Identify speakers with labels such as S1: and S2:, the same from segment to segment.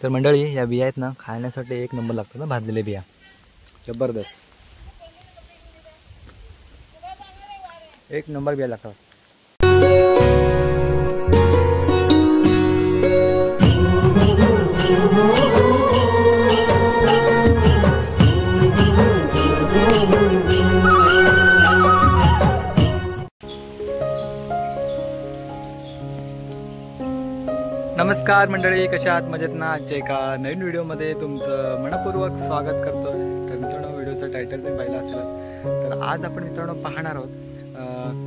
S1: तर मंडळी या बिया आहेत ना, खाण्यासाठी एक नंबर लागतो ना, भाजलेले बिया जबरदस्त, एक नंबर बिया लागतात. नमस्कार मंडळी, कशा आहात? मजेत ना? आजच्या एका नवीन व्हिडिओमध्ये तुमचं मनपूर्वक स्वागत करतो. तर मित्रांनो, व्हिडिओचं टायटल तुम्ही पाहिलं असेल. तर आज आपण मित्रांनो पाहणार आहोत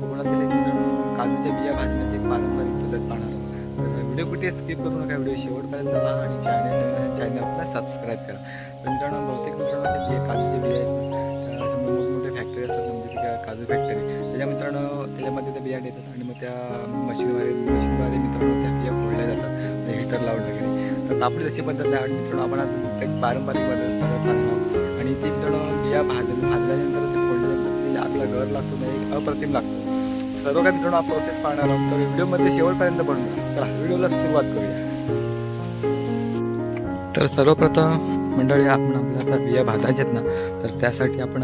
S1: कोकणातील एक मित्रांनो काजूच्या बिया भाजण्याची एक पारंपरिक पद्धत पाहणार आहोत. तर व्हिडिओ कुठे स्किप करू नका, व्हिडिओ शेवटपर्यंत पहा आणि चॅनलला सबस्क्राईब करा. तर मित्रांनो, बहुतेक मित्रांनो ते काजूचे बिया आहेत, मोठमोठे फॅक्टरी असतात, म्हणजे त्या काजू फॅक्टरी, त्याच्या मित्रांनो त्याच्यामध्ये त्या बिया देतात आणि मग त्या मशीनद्वारे मित्रांनो त्या बिया फोडल्या जातात हीटर लावून वगैरे. तर आपली तशी पद्धत नाही. आणि मित्रांनो, आपण आज एक पारंपरिक पद्धत पाहणार आणि ती मित्रांनो बिया भाजल्यानंतर ते फोडल्यानंतर आपला घर लागतो, नाही एक अप्रतिम लागतो. सर्व काही मित्रांनो हा प्रोसेस पाहणार आहोत. तर व्हिडिओमध्ये शेवटपर्यंत बनवून चला व्हिडिओला सुरुवात करूया. तर सर्वप्रथम मंडळी, आपण आपल्याला बिया भाजायच्यात ना, तर त्यासाठी आपण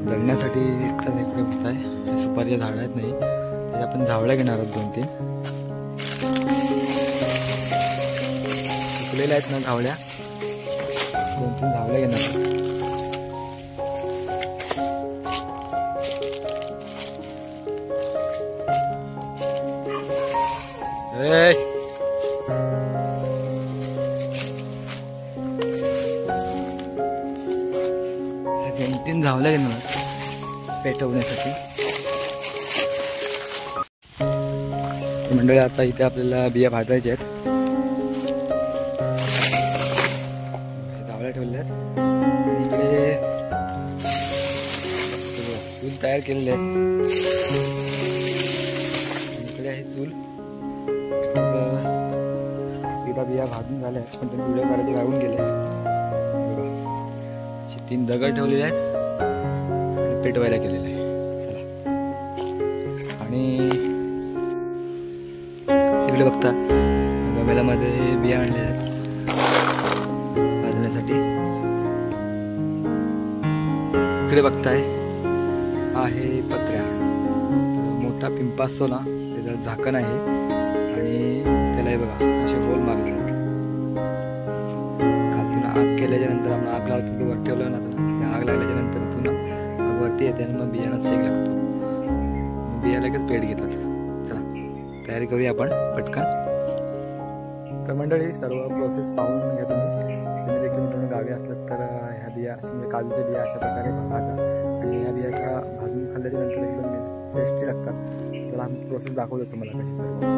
S1: दळण्यासाठी तर इकडे बसत आहे, सुपारीच्या झाडं आहेत नाही, त्याच्या आपण झावळ्या घेणार आहोत 2-3 सुकलेल्या आहेत ना झावळ्या, 2-3 झावळ्या घेणार आहोत. तीन झावल्या घेणार पेटवण्यासाठी. मंडळी, आता इथे आपल्याला बिया भाजायच्या आहेत. झावल्या ठेवल्या आहेत. इकडे चूल तयार केलेले आहे. इकडे आहे चूल. एकदा बिया भाजून झाल्या, पण ते व्हिडिओ करायचे राहून गेले. 3 दगड ठेवलेले आहेत आणि पेटवायला केलेलं आहे. चला, आणि इकडे बघता गमेल्यामध्ये बिया आणलेल्या आहेत भाजण्यासाठी. इकडे बघताय आहे पत्र्या, मोठा पिंपा असतो ना, त्याचं झाकण आहे आणि त्याला बघा असे गोल मारले आहेत. खालतून आग केल्याच्या नंतर आपण आग लावतो की वर ठेवलं ना, तर आग लागल्याच्या नंतर इथून आग वरती येते आणि मग बियाणं सेक लागतो, बिया लगेच पेट घेतात. चला तयारी करूया आपण पटकन. तर मंडळी, सर्व प्रोसेस पाहून घ्या तुम्ही देखील मित्रांनो गावी असलात तर ह्या बिया म्हणजे काजूच्या बिया अशा प्रकारे भाजा आणि ह्या बियाचा भाजून खाल्ल्याच्या नंतर एकदम टेस्टी लागतात. तर आम्ही प्रोसेस दाखवतो तुम्हाला कशी सर्व.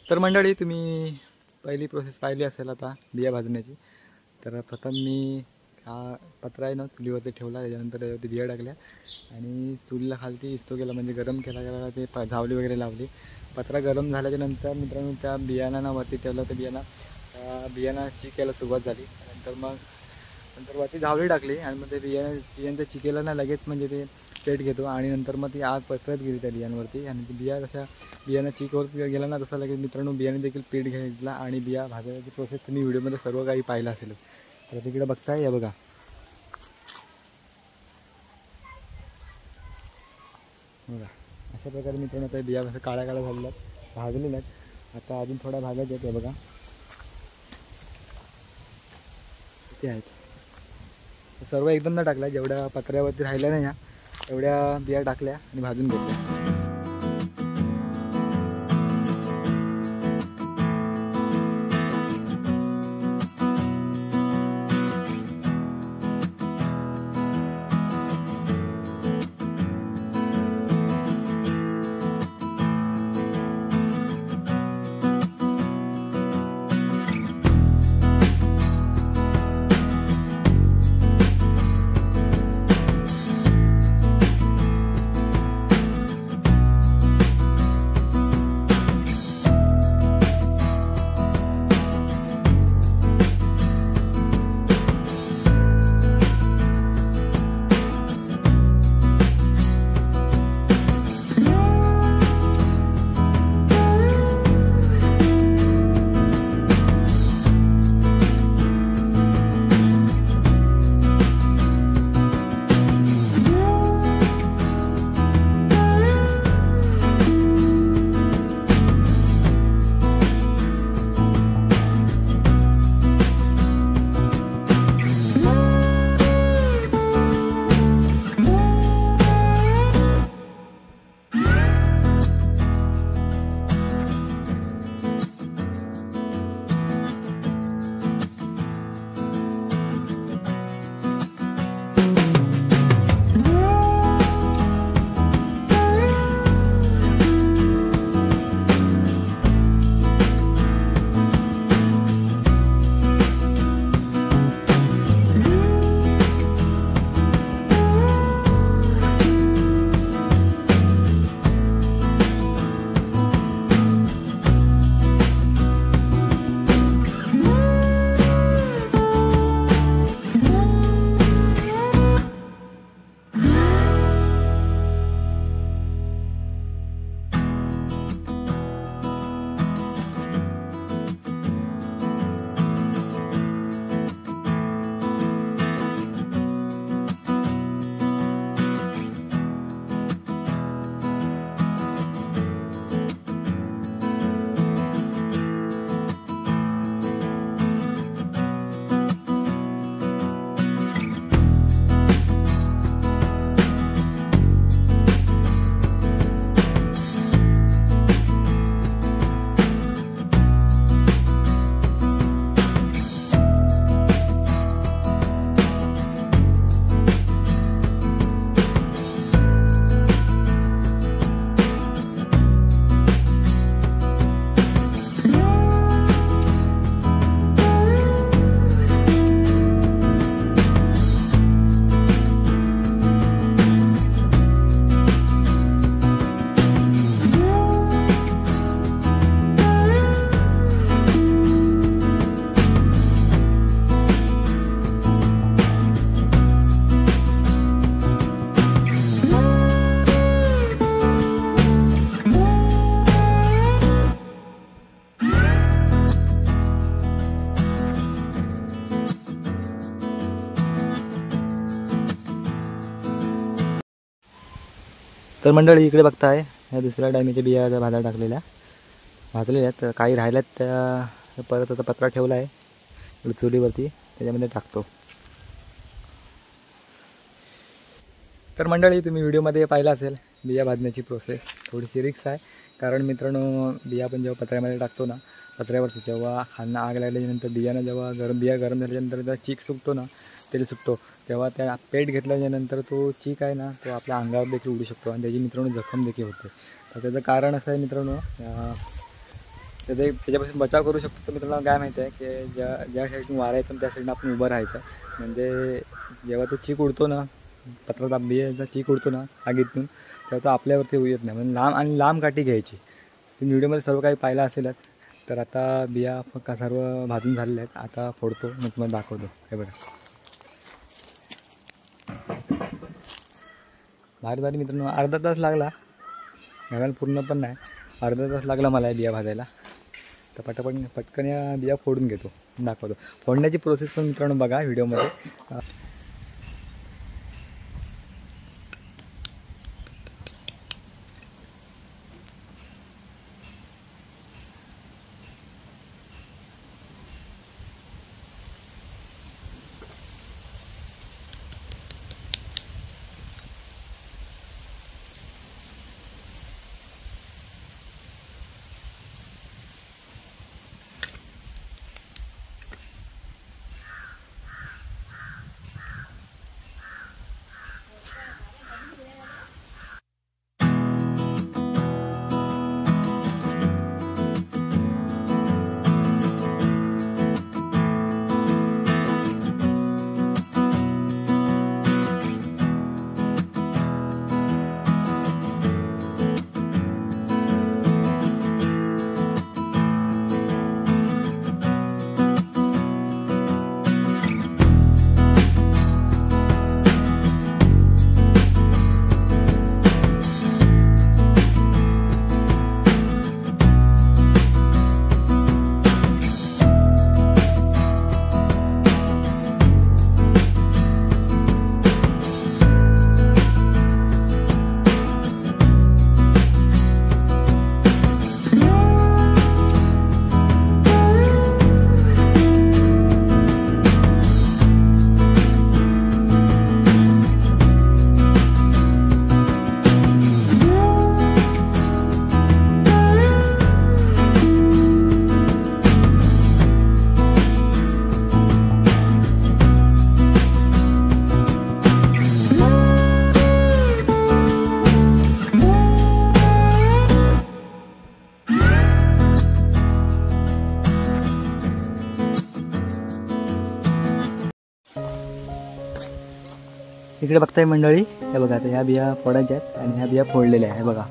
S1: तर मंडळी तुम्ही पहिली प्रोसेस पाहिली असेल आता बिया भाजण्याची. तर प्रथम मी हा पत्रा आहे ना चुलीवरती ठेवला, त्याच्यानंतर त्याच्यावरती बिया टाकल्या आणि चुलीला खालती इस्तो केला म्हणजे गरम केला गेला, ते झावली वगैरे लावली. पत्रा गरम झाल्याच्या नंतर मित्रांनो त्या बियाणा वरती ठेवलं, तर बियाणा चिकायला सुरुवात झाली. नंतर वरती झावली टाकली आणि मग ते बियांचं चिकेला ना लगेच म्हणजे ते पेट घेतो आणि नंतर मग ती आग पसरत गेली त्या बियांवरती आणि ती बियाणा चिकवत गेला ना तसा लगेच मित्रांनो बियाणे देखील पेट घेतला आणि बिया भाजण्याची प्रोसेस तुम्ही व्हिडिओमध्ये सर्व काही पाहिलं असेल. तर तिकडे बघताय, या बघा अशा प्रकारे मित्रांनो त्या बिया असं काळ्या झालेल्या भाजलेल्या आहेत. आता अजून थोड्या भाजायच्या आहेत, बघा किती आहेत. सर्व एकदम न टाकल्या, जेवढ्या पत्र्यावरती राहिल्या नाही एवढ्या बिया टाकल्या आणि भाजून घेतल्या. तर मंडळी इकडे बघताय ह्या दुसऱ्या डायमीच्या बिया भाजलेल्या आहेत. काही राहिल्यात त्या परत आता पत्रा ठेवला आहे चुलीवरती, त्याच्यामध्ये टाकतो. तर मंडळी तुम्ही व्हिडिओमध्ये पाहिलं असेल बिया भाजण्याची प्रोसेस थोडीशी रिक्स आहे, कारण मित्रांनो बिया पण जेव्हा पत्र्यामध्ये टाकतो ना पत्र्यावरती, तेव्हा खालनं आग लागल्याच्यानंतर बियानं जेव्हा बिया गरम झाल्याच्यानंतर जेव्हा चीक सुटतो ना, तेल सुटतो, तेव्हा त्या पेट घेतल्याच्यानंतर तो चीक आहे ना तो आपल्या अंगावर देखील उडू शकतो आणि त्याची मित्रांनो जखम देखील होते. तर त्याचं कारण असं आहे मित्रांनो, त्याच्यापासून बचाव करू शकतो. तर मित्रांनो काय माहिती आहे की ज्या साईडून वारा येतो त्या साईडनं आपण उभं राहायचं. म्हणजे जेव्हा तो चीक उडतो ना, पत्राचा बियाचा चीक उडतो ना आगीतून, तेव्हा तो आपल्यावरती येत नाही. म्हणजे लांब काठी घ्यायची. तुम्ही व्हिडिओमध्ये सर्व काही पाहिलं असेलच. तर आता बिया सर्व भाजून झालेल्या आहेत. आता फोडतो मग तुम्हाला दाखवतो. हे बघा भारी मित्रांनो, अर्धा तास लागला घालायला, पूर्ण पण नाही, अर्धा तास लागला मला बिया भाजायला. तर पटकन या बिया फोडून घेतो, दाखवतो. फोडण्याची प्रोसेस पण मित्रांनो बघा व्हिडिओमध्ये. इकडे बघताय मंडळी, हे बघा आता ह्या बिया फोडायच्या आहेत आणि ह्या बिया फोडलेल्या आहे बघा.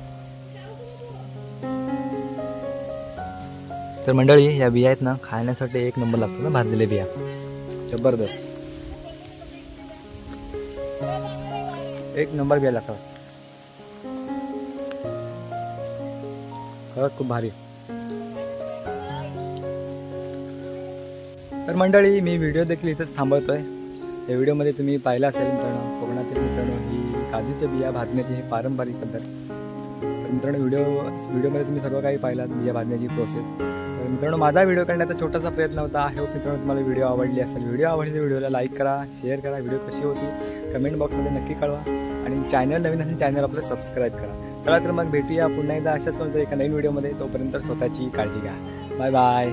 S1: तर मंडळी ह्या बिया आहेत ना, खाण्यासाठी एक नंबर लागतो ना भाजलेल्या बिया, जबरदस्त एक नंबर बिया लागतात, खरंच खूप भारी. तर मंडळी मी व्हिडिओ देखील इथंच थांबवतोय. या व्हिडिओमध्ये तुम्ही पाहिलं असेल मित्रांनो, कोकणातील मित्रांनो ही काजूच्या बिया भाजण्याची ही पारंपरिक पद्धत. तर मित्रांनो व्हिडिओमध्ये तुम्ही सर्व काही पाहिलात, बिया भाजण्याची प्रोसेस. तर मित्रांनो माझा व्हिडिओ करण्याचा छोटासा प्रयत्न होता. आय होप मित्रांनो तुम्हाला व्हिडिओ आवडली असेल. व्हिडिओ आवडली तर व्हिडिओला लाईक करा, शेअर करा. व्हिडिओ कशी होती कमेंट बॉक्समध्ये नक्की कळवा. आणि चॅनल नवीन असेल चॅनल आपलं सबस्क्राईब करा. चला तर मग भेटूया पुन्हा एकदा अशाच एका नवीन व्हिडिओमध्ये. तोपर्यंत स्वतःची काळजी घ्या. Bye bye.